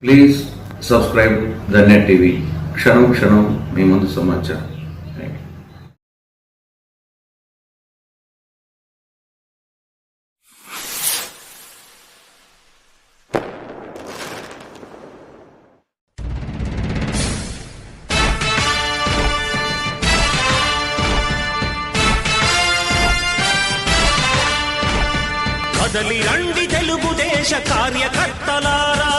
Please subscribe the net TV. క్షణం క్షణం మీ ముందు సమాచారం. కదలి రండి తెలుగుదేశ కార్యకర్తలారా,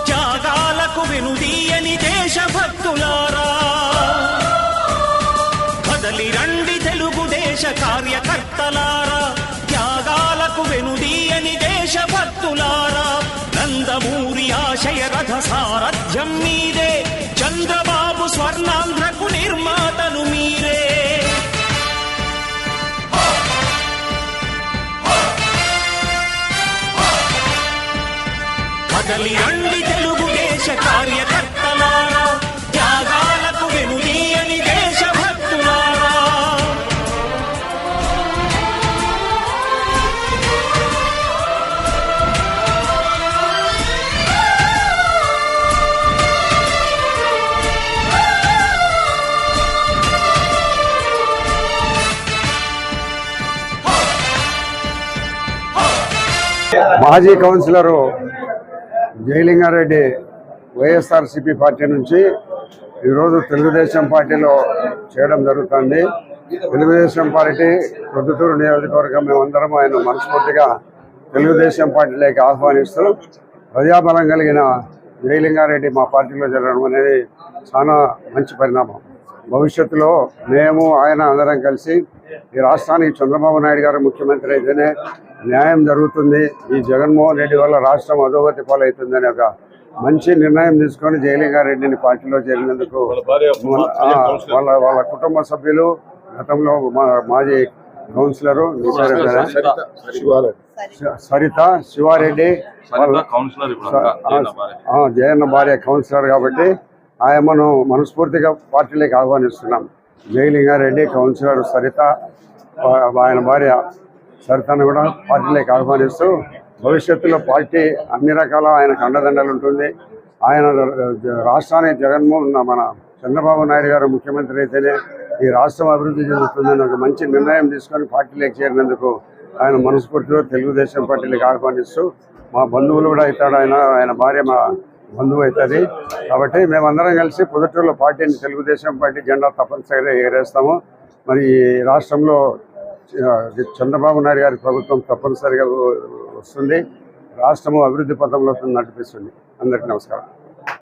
త్యాగాలకు వెనుదీయని దేశభక్తులారా. కదలి రండి తెలుగుదేశ కార్యకర్తలారా, త్యాగాలకు వెనుదీయని దేశభక్తులారా. నందమూరి ఆశయ రథ సారథ్యం మీరే, చంద్రబాబు స్వర్ణాంధ్రకు నిర్మాతలు మీరే. కదలి రండి తెలుగుదేశ కార్యకర్తలారా, త్యాగాలకు వెనుదీయని దేశభక్తులారా. మాజీ కౌన్సిలరు జయలింగారెడ్డి వైఎస్ఆర్సీపీ పార్టీ నుంచి ఈరోజు తెలుగుదేశం పార్టీలో చేయడం జరుగుతుంది. తెలుగుదేశం పార్టీ ప్రొద్దుటూరు నియోజకవర్గం మేమందరం ఆయన మనస్ఫూర్తిగా తెలుగుదేశం పార్టీలోకి ఆహ్వానిస్తూ ప్రజాబలం కలిగిన జయలింగారెడ్డి మా పార్టీలో జరగడం అనేది చాలా మంచి పరిణామం. భవిష్యత్తులో మేము ఆయన అందరం కలిసి ఈ రాష్ట్రానికి చంద్రబాబు నాయుడు గారు ముఖ్యమంత్రి అయితేనే న్యాయం జరుగుతుంది, ఈ జగన్మోహన్ రెడ్డి వల్ల రాష్ట్రం అధోగతి పాలవుతుందని ఒక మంచి నిర్ణయం తీసుకొని జయలింగారెడ్డిని పార్టీలో చేరినందుకు వాళ్ళ కుటుంబ సభ్యులు, గతంలో మాజీ కౌన్సిలరు సరిత శివారెడ్డి జయన్న భార్య కౌన్సిలర్ కాబట్టి ఆయనను మనస్ఫూర్తిగా పార్టీలోకి ఆహ్వానిస్తున్నాం. జయలింగారెడ్డి కౌన్సిలర్ సరిత ఆయన భార్య సరితను కూడా పార్టీలోకి ఆహ్వానిస్తూ భవిష్యత్తులో పార్టీ అన్ని రకాల ఆయనకు అండదండలు ఉంటుంది. ఆయన రాష్ట్రానికి జగన్మోహన్ మన చంద్రబాబు నాయుడు గారు ముఖ్యమంత్రి అయితేనే ఈ రాష్ట్రం అభివృద్ధి చెందుతుందని ఒక మంచి నిర్ణయం తీసుకొని పార్టీలోకి చేరినందుకు ఆయన మనస్ఫూర్తిగా తెలుగుదేశం పార్టీలోకి ఆహ్వానిస్తూ మా బంధువులు కూడా అవుతాడు. ఆయన భార్య మా బంధువు అవుతుంది. కాబట్టి మేమందరం కలిసి పొద్దుటూరులో పార్టీని తెలుగుదేశం పార్టీ జెండా తప్పనిసరిగా ఎగరేస్తాము. మరి ఈ రాష్ట్రంలో చంద్రబాబు నాయుడు గారి ప్రభుత్వం తప్పనిసరిగా వస్తుంది, రాష్ట్రము అభివృద్ధి పథంలో నడిపిస్తుంది. అందరికీ నమస్కారం.